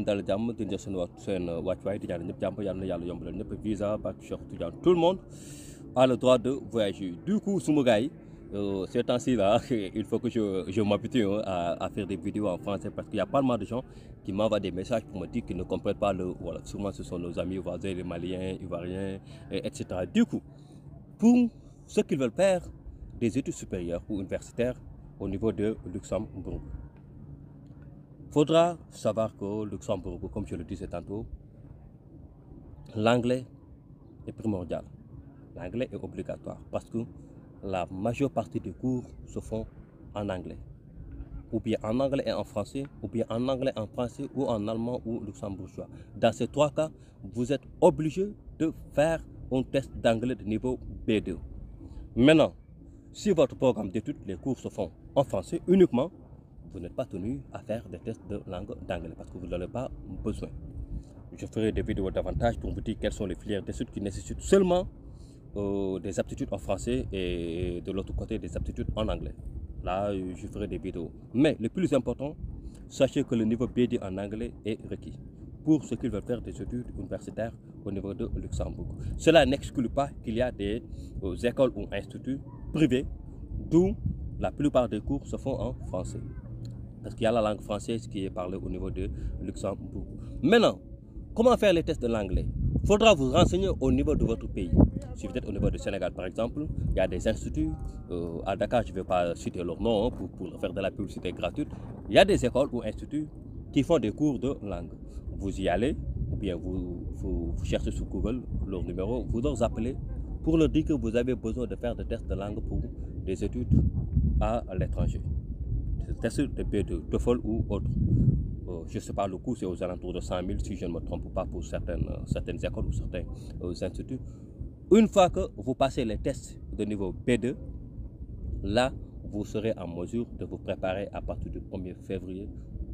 dal jàmm di jox seen wàccuwaay di ñaan ñëpp jàmm yàlla na yàlla yombalal ñëpp visa bac Cheikh Tidiane tout le monde a le droit de voyager. Du coup suma gars yi ces temps-ci là il faut que je m'habitue à faire des vidéos en français parce qu'il y a pas mal de gens qui m'envoient des messages pour me dire qu'ils ne comprennent pas le voilà, sûrement ce sont nos amis voisins les Maliens, Ivoiriens etc. Du coup pour ceux qui veulent faire des études supérieures ou universitaires au niveau de Luxembourg, faudra savoir qu'au Luxembourg, comme je le disais tantôt, l'anglais est primordial. L'anglais est obligatoire parce que la majeure partie des cours se font en anglais. Ou bien en anglais et en français, ou bien en anglais, en français, ou en allemand ou luxembourgeois. Dans ces trois cas, vous êtes obligé de faire un test d'anglais de niveau B2. Maintenant, si votre programme d'études, les cours se font en français uniquement, vous n'êtes pas tenu à faire des tests de langue d'anglais parce que vous n'en avez pas besoin. Je ferai des vidéos davantage pour vous dire quelles sont les filières d'études qui nécessitent seulement des aptitudes en français et de l'autre côté des aptitudes en anglais. Là, je ferai des vidéos. Mais le plus important, sachez que le niveau B2 en anglais est requis pour ceux qui veulent faire des études universitaires au niveau de Luxembourg. Cela n'exclut pas qu'il y a des écoles ou instituts privés d'où la plupart des cours se font en français. Parce qu'il y a la langue française qui est parlée au niveau de Luxembourg. Maintenant, comment faire les tests de l'anglais? Il faudra vous renseigner au niveau de votre pays. Si vous êtes au niveau du Sénégal, par exemple, il y a des instituts. À Dakar, je ne vais pas citer leur nom pour faire de la publicité gratuite. Il y a des écoles ou instituts qui font des cours de langue. Vous y allez, ou bien vous cherchez sur Google leur numéro, vous leur appelez pour leur dire que vous avez besoin de faire des tests de langue pour des études à l'étranger. Des tests de B2, TOEFL ou autre. Je ne sais pas, le coût c'est aux alentours de 100 000 si je ne me trompe pas pour certaines écoles ou certains instituts. Une fois que vous passez les tests de niveau B2, là, vous serez en mesure de vous préparer à partir du 1er février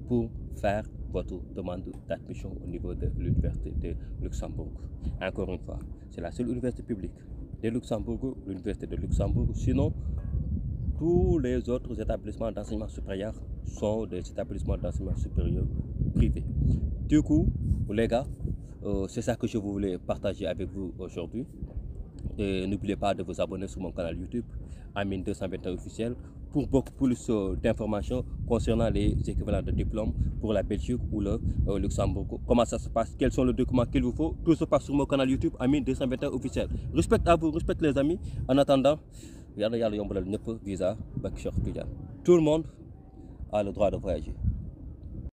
pour faire votre demande d'admission au niveau de l'Université de Luxembourg. Encore une fois, c'est la seule université publique de Luxembourg, l'Université de Luxembourg. Sinon, tous les autres établissements d'enseignement supérieur sont des établissements d'enseignement supérieur privés. Du coup, les gars, c'est ça que je voulais partager avec vous aujourd'hui. Et n'oubliez pas de vous abonner sur mon canal YouTube, Amine 221 officiel, pour beaucoup plus d'informations concernant les équivalents de diplômes pour la Belgique ou le Luxembourg. Comment ça se passe, quels sont les documents qu'il vous faut, tout se passe sur mon canal YouTube, Amine 221 officiel. Respect à vous, respect les amis. En attendant, yalla yombalal ñëpp visa bac Cheikh Tidiane. Tout le monde a le droit de voyager.